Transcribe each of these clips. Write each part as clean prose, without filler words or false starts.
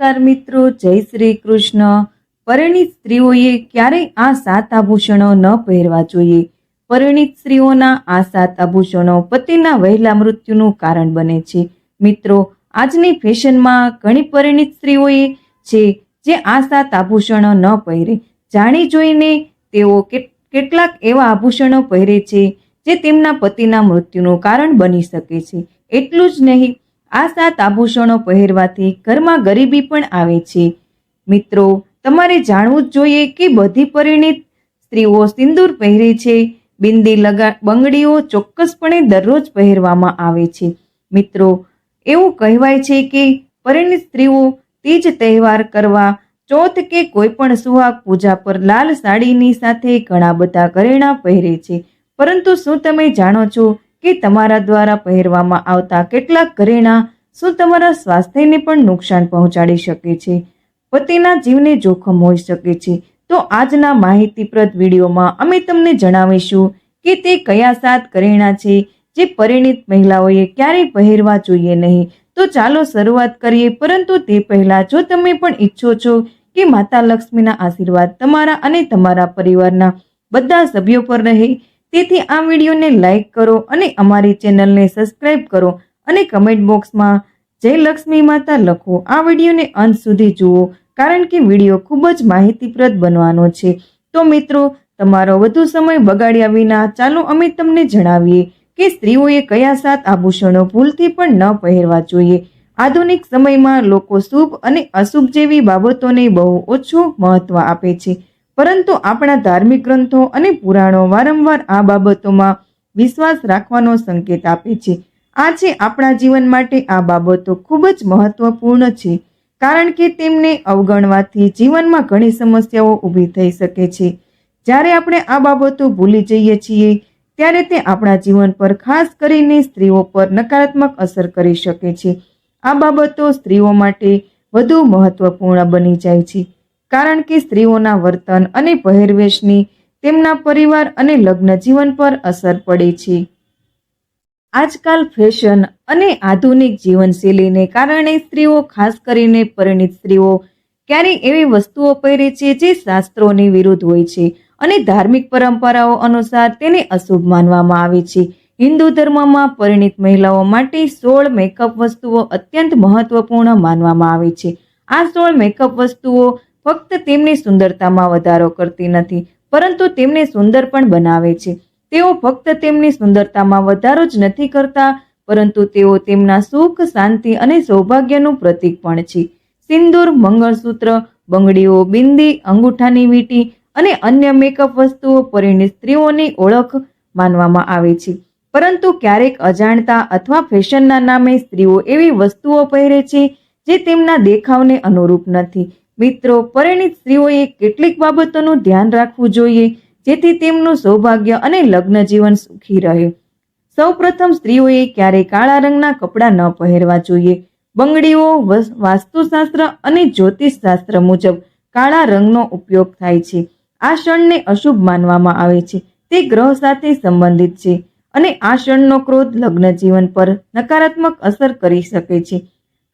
નમસ્કાર મિત્રો, જય શ્રી કૃષ્ણ। પરિણીત સ્ત્રીઓએ ક્યારેય આ 7 આભૂષણો ન પહેરવા જોઈએ। પરિણીત સ્ત્રીઓના આ 7 આભૂષણો પતિના વહેલા મૃત્યુનું કારણ બને છે। મિત્રો, આજની ફેશનમાં ઘણી પરિણીત સ્ત્રીઓએ છે જે આ 7 આભૂષણો ન પહેરે। જાણી જોઈને તેઓ કેટલાક એવા આભૂષણો પહેરે છે જે તેમના પતિના મૃત્યુનું કારણ બની શકે છે। એટલું જ નહીં, આ 7 આભૂષણો પહેરવાથી ઘરમાં ગરીબી પણ આવે છે। મિત્રો, તમારે જાણવું જ જોઈએ કે બધી પરિણીત સ્ત્રીઓ સિંદૂર પહેરે છે। બિંદી બંગડીઓ ચોક્કસપણે દરરોજ પહેરવામાં આવે છે। મિત્રો, એવું કહેવાય છે કે પરિણીત સ્ત્રીઓ તીજ તહેવાર કરવા, ચોથ કે કોઈ પણ સુહાગ પૂજા પર લાલ સાડીની સાથે ઘણા બધા ઘરેણાં પહેરે છે। પરંતુ શું તમે જાણો છો કે તમારા દ્વારા પહેરવામાં આવતા કેટલાક ઘરેણાં શું તમારા સ્વાસ્થ્યને પણ નુકસાન પહોંચાડી શકે છે, પતિના જીવને જોખમ હોઈ શકે છે? તો આજના માહિતીપ્રદ વિડીયોમાં અમે તમને જણાવીશું કે તે કયા 7 ઘરેણાં છે જે પરિણીત મહિલાઓએ ક્યારેય પહેરવા જોઈએ નહીં। તો ચાલો શરૂઆત કરીએ, પરંતુ તે પહેલા જો તમે પણ ઈચ્છો છો કે માતા લક્ષ્મીના આશીર્વાદ તમારા અને તમારા પરિવારના બધા સભ્યો પર રહે, તેથી આ વિડીયોને લાઈક કરો અને અમારી ચેનલને સબસ્ક્રાઇબ કરો અને કમેન્ટ બોક્સમાં જય લક્ષ્મી માતા લખો। આ વિડીયોને અંત સુધી જુઓ, કારણ કે વિડીયો ખૂબ જ માહિતીપ્રદ બનવાનો છે। તો મિત્રો, તમારો વધુ સમય બગાડ્યા વિના ચાલો અમે તમને જણાવીએ કે સ્ત્રીઓએ કયા 7 આભૂષણો ભૂલથી પણ ન પહેરવા જોઈએ। આધુનિક સમયમાં લોકો શુભ અને અશુભ જેવી બાબતોને બહુ ઓછું મહત્વ આપે છે, પરંતુ આપણા ધાર્મિક ગ્રંથો અને પુરાણો વારંવાર આ બાબતોમાં વિશ્વાસ રાખવાનો સંકેત આપે છે। આજે આપણા જીવન માટે આ બાબતો ખૂબ જ મહત્વપૂર્ણ છે, કારણ કે તેમને અવગણવાથી જીવનમાં ઘણી સમસ્યાઓ ઊભી થઈ શકે છે। જ્યારે આપણે આ બાબતો ભૂલી જઈએ છીએ ત્યારે તે આપણા જીવન પર, ખાસ કરીને સ્ત્રીઓ પર નકારાત્મક અસર કરી શકે છે। આ બાબતો સ્ત્રીઓ માટે વધુ મહત્વપૂર્ણ બની જાય છે, કારણ કે સ્ત્રીઓના વર્તન અને પહેરવેશની તેમના પરિવાર અને લગ્ન જીવન પર અસર પડે છે। આજકાલ ફેશન અને આધુનિક જીવનશૈલીને કારણે સ્ત્રીઓ, ખાસ કરીને પરિણીત સ્ત્રીઓ, ક્યારેય એવી વસ્તુઓ પહેરે છે જે શાસ્ત્રોની વિરુદ્ધ હોય છે અને ધાર્મિક પરંપરાઓ અનુસાર તેને અશુભ માનવામાં આવે છે। હિન્દુ ધર્મમાં પરિણીત મહિલાઓ માટે 16 મેકઅપ વસ્તુઓ અત્યંત મહત્વપૂર્ણ માનવામાં આવે છે। આ 16 મેકઅપ વસ્તુઓ ફક્ત તેમની સુંદરતામાં વધારો કરતી નથી, પરંતુ તેમને સુંદર પણ બનાવે છે। તેઓ ફક્ત તેમની સુંદરતામાં વધારો જ નથી કરતા, પરંતુ તેઓ તેમના સુખ, શાંતિ અને સૌભાગ્યનું પ્રતીક પણ છે। સિંદૂર, મંગળસૂત્ર, બંગડીઓ, બિંદી, અંગૂઠાની વીંટી અને અન્ય મેકઅપ વસ્તુઓ પરિણીત સ્ત્રીઓની ઓળખ માનવામાં આવે છે, પરંતુ ક્યારેક અજાણતા અથવા ફેશનના નામે સ્ત્રીઓ એવી વસ્તુઓ પહેરે છે જે તેમના દેખાવને અનુરૂપ નથી। મિત્રો, પરિણીત સ્ત્રીઓએ કેટલીક બાબતોનું ધ્યાન રાખવું જોઈએ જેથી તેમનું સૌભાગ્ય અને લગ્ન જીવન સુખી રહે। સૌપ્રથમ, સ્ત્રીઓએ ક્યારેય કાળા રંગના કપડાં ન પહેરવા જોઈએ। બંગડીઓ વાસ્તુશાસ્ત્ર અને જ્યોતિષશાસ્ત્ર મુજબ કાળા રંગનો ઉપયોગ થાય છે। આ ક્ષણને અશુભ માનવામાં આવે છે, તે ગ્રહ સાથે સંબંધિત છે અને આ ક્ષણનો ક્રોધ લગ્ન જીવન પર નકારાત્મક અસર કરી શકે છે।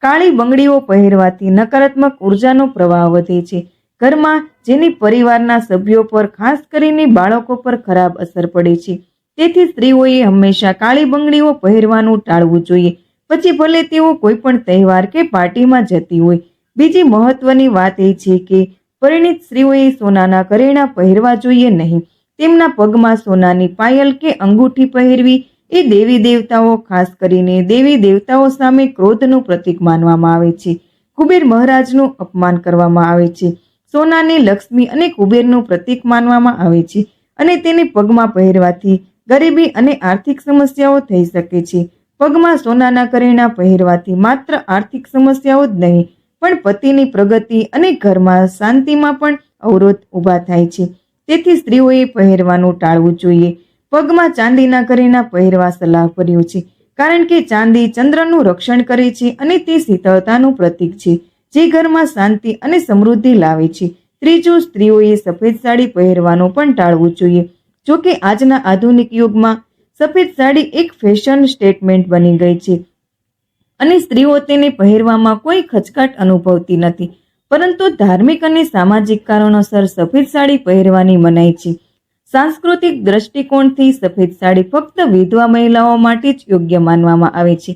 કાળી બંગડીઓ પહેરવાથી નકારાત્મક ઉર્જાનો પ્રવાહ વધે છે ઘરમાં, જેની પરિવારના સભ્યો પર, ખાસ કરીને બાળકો પર ખરાબ અસર પડે છે। તેથી સ્ત્રીઓએ હંમેશા કાળી બંગડીઓ પહેરવાનું ટાળવું જોઈએ, પછી ભલે તેઓ કોઈ પણ તહેવાર કે પાર્ટીમાં જતી હોય। બીજી મહત્વની વાત એ છે કે પરિણીત સ્ત્રીઓએ સોનાના ઘરેણાં પહેરવા જોઈએ નહીં। તેમના પગમાં સોનાની પાયલ કે અંગૂઠી પહેરવી એ દેવી દેવતાઓ, ખાસ કરીને દેવી દેવતાઓ સામે ક્રોધનું પ્રતીક માનવામાં આવે છે। કુબેર મહારાજનું અપમાન કરવામાં આવે છે। સોનાને લક્ષ્મી અને કુબેરનું પ્રતીક માનવામાં આવે છે અને તેને પગમાં પહેરવાથી ગરીબી અને આર્થિક સમસ્યાઓ થઈ શકે છે। પગમાં સોનાના ઘરેણાં પહેરવાથી માત્ર આર્થિક સમસ્યાઓ જ નહીં, પણ પતિની પ્રગતિ અને ઘરમાં શાંતિમાં પણ અવરોધ ઊભા થાય છે। તેથી સ્ત્રીઓએ પહેરવાનું ટાળવું જોઈએ। પગમાં ચાંદીના ઘરેણાં પહેરવા સલાહભર્યું છે, કારણ કે ચાંદી ચંદ્રનું રક્ષણ કરે છે અને તે શીતળતાનું પ્રતીક છે, જે ઘરમાં શાંતિ અને સમૃદ્ધિ લાવે છે। ત્રીજું, સ્ત્રીઓએ સફેદ સાડી પહેરવાનું પણ ટાળવું જોઈએ। જો કે આજના આધુનિક યુગમાં સફેદ સાડી એક ફેશન સ્ટેટમેન્ટ બની ગઈ છે અને સ્ત્રીઓ તેને પહેરવામાં કોઈ ખચકાટ અનુભવતી નથી. પરંતુ ધાર્મિક અને સામાજિક કારણોસર સફેદ સાડી પહેરવાની મનાઈ છે. સાંસ્કૃતિક દ્રષ્ટિકોણથી સફેદ સાડી ફક્ત વિધવા મહિલાઓ માટે જ યોગ્ય માનવામાં આવે છે.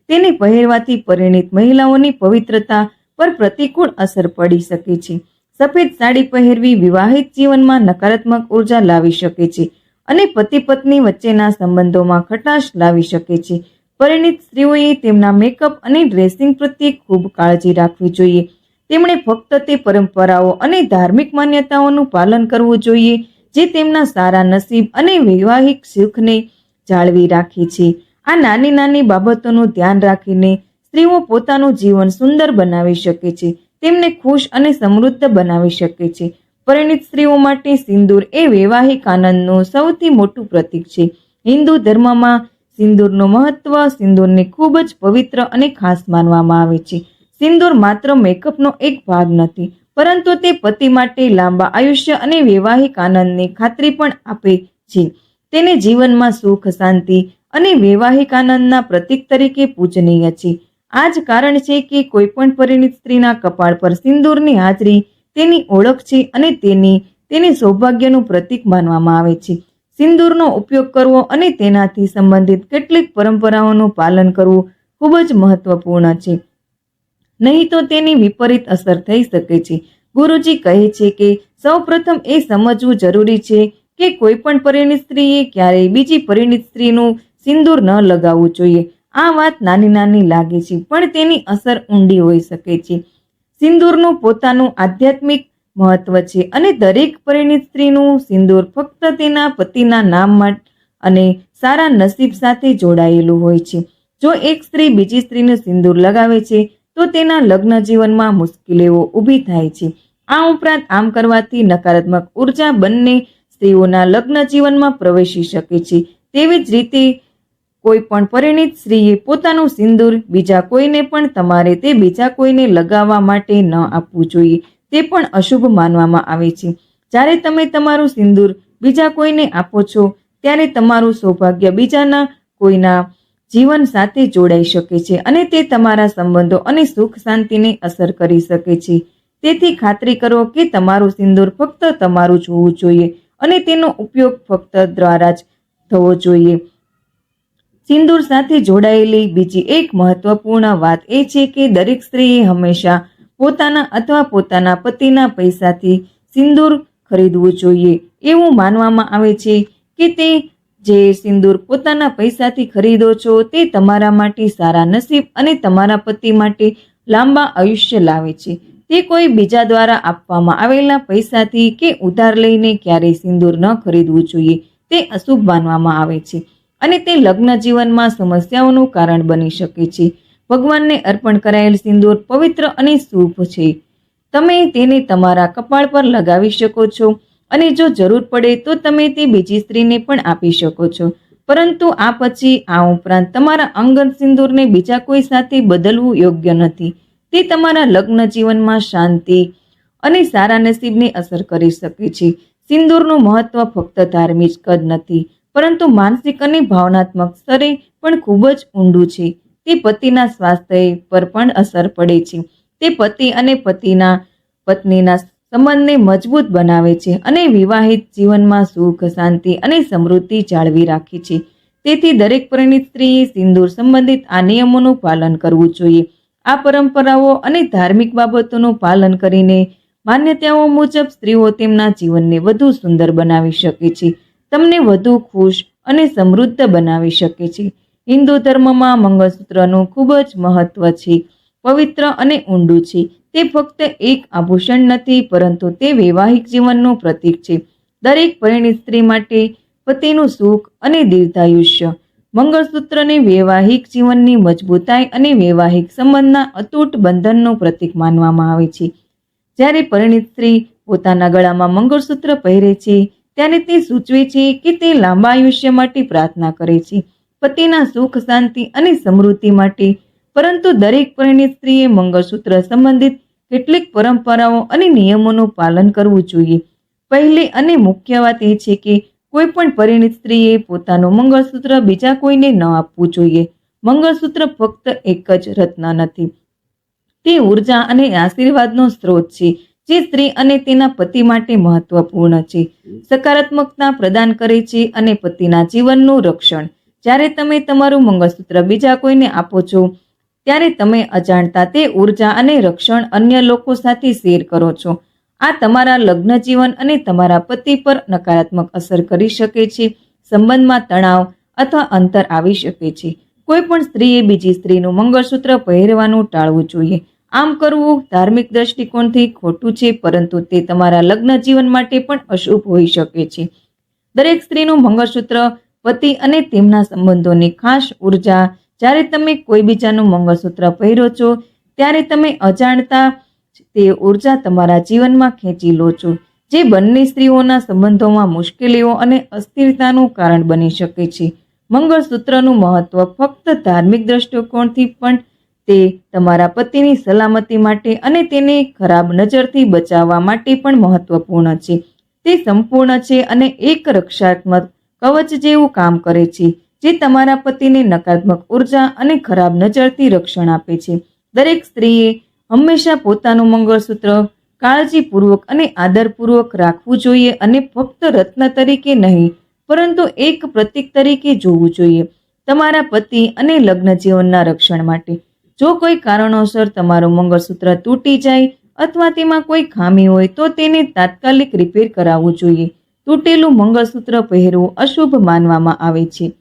તેને પહેરવાથી પરિણીત મહિલાઓની પવિત્રતા પર પ્રતિકૂળ અસર પડી શકે છે. સફેદ સાડી પહેરવી વિવાહિત જીવનમાં નકારાત્મક ઉર્જા લાવી શકે છે અને પતિ પત્ની વચ્ચેના સંબંધોમાં ખટાશ લાવી શકે છે. પરિણીત સ્ત્રીઓએ તેમના મેકઅપ અને ડ્રેસિંગ પ્રત્યે ખૂબ કાળજી રાખવી જોઈએ. તેમણે ફક્ત તે પરંપરાઓ અને ધાર્મિક માન્યતાઓનું પાલન કરવું જોઈએ જે તેમના સારા નસીબ અને વૈવાહિક સુખને જાળવી રાખે છે. આ નાની નાની બાબતોનું ધ્યાન રાખીને સ્ત્રીઓ પોતાનું જીવન સુંદર બનાવી શકે છે, તેમને ખુશ અને સમૃદ્ધ બનાવી શકે છે. પરિણીત સ્ત્રીઓ માટે સિંદૂર એ વૈવાહિક આનંદનું સૌથી મોટું પ્રતીક છે. હિન્દુ ધર્મમાં સિંદૂરનું મહત્વ સિંદૂરને ખૂબ જ પવિત્ર અને ખાસ માનવામાં આવે છે. સિંદૂર માત્ર મેકઅપનો એક ભાગ નથી, પરંતુ તે પતિ માટે લાંબા આયુષ્ય અને વૈવાહિક આનંદની ખાતરી પણ આપે છે. તેને જીવનમાં સુખ, શાંતિ અને વૈવાહિક આનંદના પ્રતીક તરીકે પૂજનીય છે. આ જ કારણ છે કે કોઈ પણ પરિણીત સ્ત્રીના કપાળ પર સિંદૂરની હાજરી તેની ઓળખ છે અને તેની સૌભાગ્યનું પ્રતીક માનવામાં આવે છે. સિંદૂરનો ઉપયોગ કરવો અને તેનાથી સંબંધિત કેટલીક પરંપરાઓનું પાલન કરવું ખૂબ જ મહત્વપૂર્ણ છે, નહીં તો તેની વિપરીત અસર થઈ શકે છે. ગુરુજી કહે છે કે સૌપ્રથમ એ સમજવું જરૂરી છે કે કોઈ પણ પરિણીત સ્ત્રીએ ક્યારેય બીજી પરિણીત સ્ત્રીનું સિંદૂર ન લગાવવું જોઈએ. આ વાત નાની નાની લાગે છે, પણ તેની અસર ઊંડી હોઈ શકે છે. સિંદૂરનું પોતાનું આધ્યાત્મિક મહત્વ છે અને દરેક પરિણીત સ્ત્રીનું સિંદૂર ફક્ત તેના પતિના નામ અને સારા નસીબ સાથે જોડાયેલું હોય છે. જો એક સ્ત્રી બીજી સ્ત્રીનું સિંદૂર લગાવે છે તો તેના લગ્ન જીવનમાં મુશ્કેલીઓ ઊભી થાય છે. આ ઉપરાંત આમ કરવાથી નકારાત્મક ઉર્જા બંને સ્ત્રીઓના લગ્ન જીવનમાં પ્રવેશી શકે છે. તેવી જ રીતે કોઈ પણ પરિણીત સ્ત્રીએ પોતાનું સિંદૂર બીજા કોઈને પણ તમારે તે બીજા કોઈને લગાવવા માટે ન આપવું જોઈએ. તે પણ અશુભ માનવામાં આવે છે. જ્યારે તમે તમારું સિંદૂર બીજા કોઈને આપો છો ત્યારે તમારું સૌભાગ્ય બીજાના કોઈના જીવન સાથે જોડાઈ શકે છે અને તે તમારા સંબંધો અને સુખ શાંતિને અસર કરી શકે છે. તેથી ખાતરી કરો કે તમારું સિંદૂર ફક્ત તમારું જ હોવું જોઈએ અને તેનો ઉપયોગ ફક્ત દ્વારા જ થવો જોઈએ. સિંદૂર સાથે જોડાયેલી બીજી એક મહત્વપૂર્ણ વાત એ છે કે દરેક સ્ત્રીએ હંમેશા પોતાના અથવા પોતાના પતિના પૈસાથી સિંદૂર ખરીદવું જોઈએ. એવું માનવામાં આવે છે કે તે જે સિંદૂર પોતાના પૈસાથી ખરીદો છો તે તમારા માટે સારા નસીબ અને તમારા પતિ માટે લાંબા આયુષ્ય લાવે છે. તે કોઈ બીજા દ્વારા આપવામાં આવેલા પૈસાથી કે ઉધાર લઈને ક્યારેય સિંદૂર ન ખરીદવું જોઈએ. તે અશુભ માનવામાં આવે છે અને તે લગ્ન જીવનમાં સમસ્યાઓનું કારણ બની શકે છે. ભગવાનને અર્પણ કરાયેલ સિંદૂર પવિત્ર અને શુભ છે. તમે તેને તમારા કપાળ પર લગાવી શકો છો અને જો જરૂર પડે તો તમે તે બીજી સ્ત્રીને પણ આપી શકો છો. પરંતુ આ પછી આ ઉપરાંત તમારા અંગત સિંદૂરને બીજા કોઈ સાથે બદલવું યોગ્ય નથી. તે તમારા લગ્ન જીવનમાં શાંતિ અને સારા નસીબને અસર કરી શકે છે. સિંદૂરનું મહત્વ ફક્ત ધાર્મિક જ નથી, પરંતુ માનસિક અને ભાવનાત્મક સ્તરે પણ ખૂબ જ ઊંડું છે. તે પતિના સ્વાસ્થ્ય પર પણ અસર પડે છે. તે પતિ અને પત્નીના સંબંધને મજબૂત બનાવે છે અને વિવાહિત જીવનમાં સુખ, શાંતિ અને સમૃદ્ધિ જાળવી રાખે છે. તેથી દરેક પરિણીત સ્ત્રીએ સિંદૂર સંબંધિત આ નિયમોનું પાલન કરવું જોઈએ. આ પરંપરાઓ અને ધાર્મિક બાબતોનું પાલન કરીને માન્યતાઓ મુજબ સ્ત્રીઓ તેમના જીવનને વધુ સુંદર બનાવી શકે છે, તમને વધુ ખુશ અને સમૃદ્ધ બનાવી શકે છે. હિન્દુ ધર્મમાં મંગળસૂત્રનું ખૂબ જ મહત્વ છે, પવિત્ર અને ઊંડું છે. તે ફક્ત એક આભૂષણ નથી, પરંતુ તે વૈવાહિક જીવનનું પ્રતીક છે. દરેક પરિણીત સ્ત્રી માટે પતિનું સુખ અને દીર્ઘાયુષ્ય મંગળસૂત્રને વૈવાહિક જીવનની મજબૂતાઈ અને વૈવાહિક સંબંધના અતૂટ બંધનનું પ્રતીક માનવામાં આવે છે. જ્યારે પરિણીત સ્ત્રી પોતાના ગળામાં મંગળસૂત્ર પહેરે છે ત્યારે તે સૂચવે છે કે તે લાંબા આયુષ્ય માટે પ્રાર્થના કરે છે, પતિના સુખ, શાંતિ અને સમૃદ્ધિ માટે. પરંતુ દરેક પરિણીત સ્ત્રીએ મંગળસૂત્ર સંબંધિત કેટલીક પરંપરાઓ અને નિયમોનું પાલન કરવું જોઈએ. પહેલી અને મુખ્ય વાત એ છે કે કોઈ પણ પરિણીત સ્ત્રીએ પોતાનું મંગળસૂત્ર બીજા કોઈને ન આપવું જોઈએ. મંગળસૂત્ર ફક્ત એક જ રત્ન નથી, તે ઉર્જા અને આશીર્વાદનો સ્ત્રોત છે, જે સ્ત્રી અને તેના પતિ માટે મહત્વપૂર્ણ છે. સકારાત્મકતા પ્રદાન કરે છે અને પતિના જીવનનું રક્ષણ. જ્યારે તમે તમારું મંગળસૂત્ર બીજા કોઈને આપો છો, ત્યારે તમે અજાણતા તે ઉર્જા અને રક્ષણ અન્ય લોકો સાથે શેર કરો છો. આ તમારા લગ્ન જીવન અને તમારા પતિ પર નકારાત્મક અસર કરી શકે છે. સંબંધમાં તણાવ અથવા અંતર આવી શકે છે. કોઈ પણ સ્ત્રીએ બીજી સ્ત્રીનું મંગળસૂત્ર પહેરવાનું ટાળવું જોઈએ. આમ કરવું ધાર્મિક દ્રષ્ટિકોણથી ખોટું છે, પરંતુ તે તમારા લગ્ન જીવન માટે પણ અશુભ હોઈ શકે છે. દરેક સ્ત્રીનું મંગળસૂત્ર પતિ અને તેમના સંબંધોની ખાસ ઉર્જા. જ્યારે તમે કોઈ બીજાનું મંગળસૂત્ર પહેરો છો, ત્યારે તમે અજાણતા તે ઉર્જા તમારા જીવનમાં ખેંચી લો છો, જે બંને સ્ત્રીઓના સંબંધોમાં મુશ્કેલીઓ અને અસ્થિરતાનું કારણ બની શકે છે. મંગળસૂત્રનું મહત્વ ફક્ત ધાર્મિક દ્રષ્ટિકોણથી પણ તે તમારા પતિની સલામતી માટે અને તેને ખરાબ નજરથી બચાવવા માટે પણ મહત્વપૂર્ણ છે. તે સંપૂર્ણ છે અને એક રક્ષાત્મક કવચ જેવું કામ કરે છે, જે તમારા પતિને નકારાત્મક ઉર્જા અને ખરાબ નજરથી રક્ષણ આપે છે. દરેક સ્ત્રીએ હંમેશા પોતાનું મંગળસૂત્ર કાળજીપૂર્વક અને આદરપૂર્વક રાખવું જોઈએ અને ફક્ત રત્ન તરીકે નહીં, પરંતુ એક પ્રતીક તરીકે જોવું જોઈએ, તમારા પતિ અને લગ્ન જીવનના રક્ષણ માટે. જો કોઈ કારણોસર તમારું મંગળસૂત્ર તૂટી જાય અથવા તેમાં કોઈ ખામી હોય, તો તેને તાત્કાલિક રિપેર કરાવવું જોઈએ. તૂટેલું મંગળસૂત્ર પહેરવું અશુભ માનવામાં આવે છે.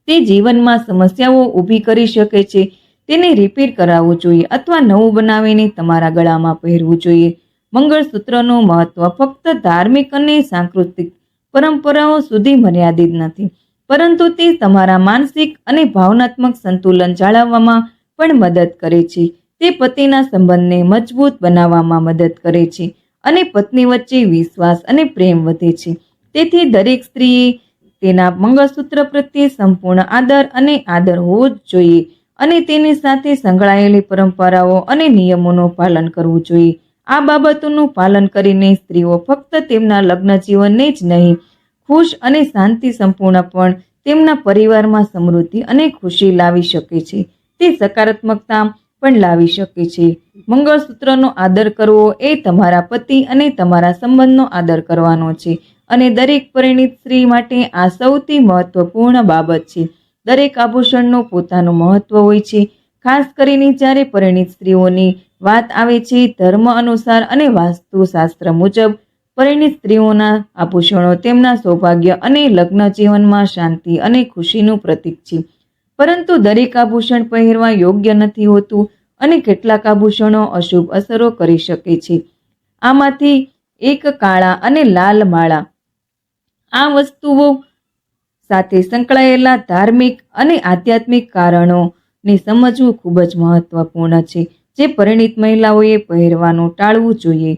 તે જીવનમાં સમસ્યાઓ ઊભી કરી શકે છે. તેને રિપેર કરાવવું જોઈએ અથવા નવું બનાવીને તમારા ગળામાં પહેરવું જોઈએ. મંગળસૂત્રનું મહત્વ ફક્ત ધાર્મિક અને સાંસ્કૃતિક પરંપરાઓ સુધી મર્યાદિત નથી, પરંતુ તે તમારા માનસિક અને ભાવનાત્મક સંતુલન જાળવવામાં પણ મદદ કરે છે. તે પતિના સંબંધને મજબૂત બનાવવામાં મદદ કરે છે અને પત્ની વચ્ચે વિશ્વાસ અને પ્રેમ વધે છે. તેથી દરેક સ્ત્રીએ તેના મંગળસૂત્ર પ્રત્યે સંપૂર્ણ આદર અને આદર હોવો જ જોઈએ અને તેની સાથે સંકળાયેલી પરંપરાઓ અને નિયમોનું પાલન કરવું જોઈએ. આ બાબતોનું પાલન કરીને સ્ત્રીઓ ફક્ત તેમના લગ્ન જીવનને જ નહીં, ખુશ અને શાંતિ સંપૂર્ણ પણ તેમના પરિવારમાં સમૃદ્ધિ અને ખુશી લાવી શકે છે. તે સકારાત્મકતા પણ લાવી શકે છે. મંગળસૂત્રનો આદર કરવો એ તમારા પતિ અને તમારા સંબંધનો આદર કરવાનો છે અને દરેક પરિણીત સ્ત્રી માટે આ સૌથી મહત્વપૂર્ણ બાબત છે. દરેક આભૂષણનું પોતાનું મહત્વ હોય છે, ખાસ કરીને જ્યારે પરિણીત સ્ત્રીઓની વાત આવે છે. ધર્મ અનુસાર અને વાસ્તુશાસ્ત્ર મુજબ પરિણીત સ્ત્રીઓના આભૂષણો તેમના સૌભાગ્ય અને લગ્ન જીવનમાં શાંતિ અને ખુશીનું પ્રતીક છે. પરંતુ દરેક આભૂષણ પહેરવા યોગ્ય નથી હોતું અને કેટલાક આભૂષણો અશુભ અસરો કરી શકે છે. આમાંથી એક કાળા અને લાલ માળા. આ વસ્તુઓ સાથે સંકળાયેલા ધાર્મિક અને આધ્યાત્મિક કારણોને સમજવું ખૂબ જ મહત્વપૂર્ણ છે, જે પરિણીત મહિલાઓએ પહેરવાનું ટાળવું જોઈએ,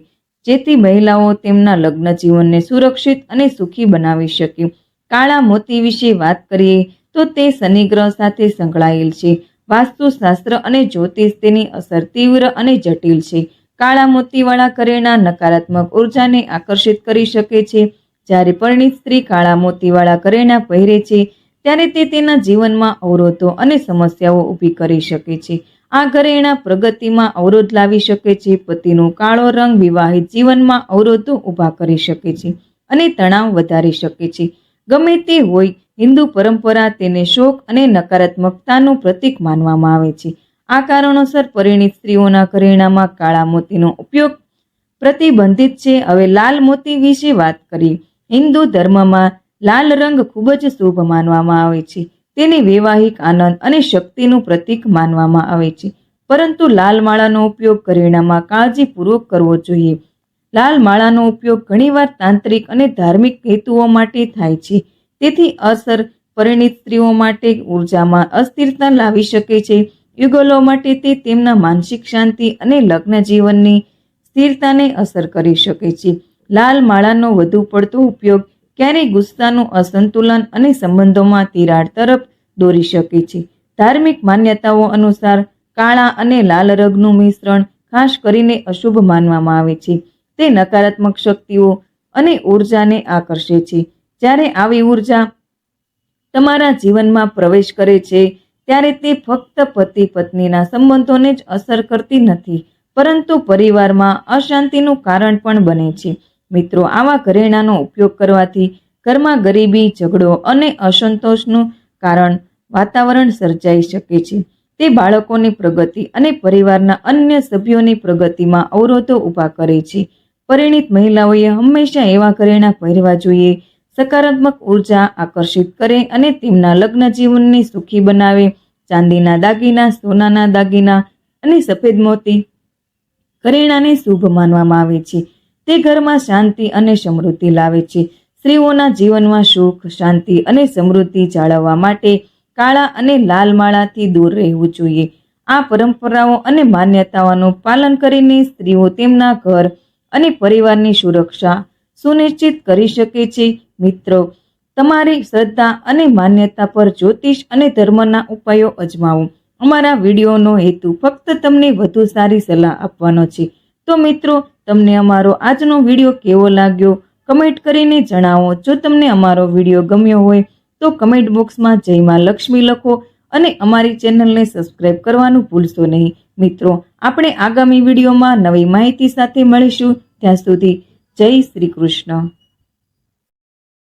જેથી મહિલાઓ તેમના લગ્ન જીવનને સુરક્ષિત અને સુખી બનાવી શકે. કાળા મોતી વિશે વાત કરીએ તો તે શનિ ગ્રહ સાથે સંકળાયેલ છે. વાસ્તુશાસ્ત્ર અને જ્યોતિષ તેની અસર તીવ્ર અને જટિલ છે. કાળા મોતીવાળા ઘરેણાં નકારાત્મક ઉર્જાને આકર્ષિત કરી શકે છે. જ્યારે પરિણીત સ્ત્રી કાળા મોતીવાળા ઘરેણાં પહેરે છે, ત્યારે તે તેના જીવનમાં અવરોધો અને સમસ્યાઓ ઊભી કરી શકે છે. આ ઘરેણાં પ્રગતિમાં અવરોધ લાવી શકે છે. પતિનો કાળો રંગ વિવાહિત જીવનમાં અવરોધો ઊભા કરી શકે છે અને તણાવ વધારી શકે છે. ગમે તે હોય, હિન્દુ પરંપરા તેને શોક અને નકારાત્મકતાનું પ્રતીક માનવામાં આવે છે. આ કારણોસર પરિણીત સ્ત્રીઓના ઘરેણાંમાં કાળા મોતીનો ઉપયોગ પ્રતિબંધિત છે. હવે લાલ મોતી વિશે વાત કરીએ. હિન્દુ ધર્મમાં લાલ રંગ ખૂબ જ શુભ માનવામાં આવે છે. તેને વૈવાહિક આનંદ અને શક્તિનું પ્રતીક માનવામાં આવે છે. પરંતુ લાલ માળાનો ઉપયોગ ઘરેણાંમાં કાળજીપૂર્વક કરવો જોઈએ. લાલ માળાનો ઉપયોગ ઘણીવાર તાંત્રિક અને ધાર્મિક હેતુઓ માટે થાય છે. તેથી અસર પરિણીત સ્ત્રીઓ માટે ઉર્જામાં અસ્થિરતા લાવી શકે છે. યુગલો માટે તે તેમના માનસિક શાંતિ અને લગ્ન જીવનની સ્થિરતાને અસર કરી શકે છે. લાલ માળાનો વધુ પડતો ઉપયોગ ક્યારેય ગુસ્સાનું અસંતુલન અને સંબંધોમાં તિરાડ તરફ દોરી શકે છે. ધાર્મિક માન્યતાઓ અનુસાર કાળા અને લાલ રંગનું મિશ્રણ ખાસ કરીને અશુભ માનવામાં આવે છે. તે નકારાત્મક શક્તિઓ અને ઉર્જાને આકર્ષે છે. જ્યારે આવી ઉર્જા તમારા જીવનમાં પ્રવેશ કરે છે, ત્યારે તે ફક્ત પતિ પત્નીના સંબંધોને જ અસર કરતી નથી, પરંતુ પરિવારમાં અશાંતિનું કારણ પણ બને છે. મિત્રો, આવા ઘરેણાંનો ઉપયોગ કરવાથી ઘરમાં ગરીબી, ઝઘડો અને અસંતોષનું કારણ વાતાવરણ સર્જાઈ શકે છે. તે બાળકોની પ્રગતિ અને પરિવારના અન્ય સભ્યોની પ્રગતિમાં અવરોધો ઊભા કરે છે. પરિણીત મહિલાઓએ હંમેશા એવા ઘરેણાં પહેરવા જોઈએ સકારાત્મક ઉર્જા આકર્ષિત કરે અને તેમના લગ્ન જીવનને સુખી બનાવે. ચાંદીના દાગીના, સોનાના દાગીના અને સફેદ મોતી ઘરેણાંને શુભ માનવામાં આવે છે. તે ઘરમાં શાંતિ અને સમૃદ્ધિ લાવે છે. સ્ત્રીઓના જીવનમાં સુખ, શાંતિ અને સમૃદ્ધિ જાળવવા માટે કાળા અને લાલ માળાથી દૂર રહેવું જોઈએ. આ પરંપરાઓ અને માન્યતાઓનું પાલન કરીને સ્ત્રીઓ તેમના ઘર અને પરિવારની સુરક્ષા સુનિશ્ચિત કરી શકે છે. મિત્રો, તમારી શ્રદ્ધા અને માન્યતા પર જ્યોતિષ અને ધર્મના ઉપાયો અજમાવો. અમારા વિડીયોનો હેતુ ફક્ત તમને વધુ સારી સલાહ આપવાનો છે. તો મિત્રો, તમને અમારો આજનો વિડીયો કેવો લાગ્યો કમેન્ટ કરીને જણાવો. જો તમને અમારો વિડીયો ગમ્યો હોય તો કમેન્ટ બોક્સમાં જય માં લક્ષ્મી લખો અને અમારી ચેનલને સબસ્ક્રાઇબ કરવાનું ભૂલશો નહીં. મિત્રો, આપણે આગામી વિડીયોમાં નવી માહિતી સાથે મળીશું. ત્યાં સુધી જય શ્રી કૃષ્ણ.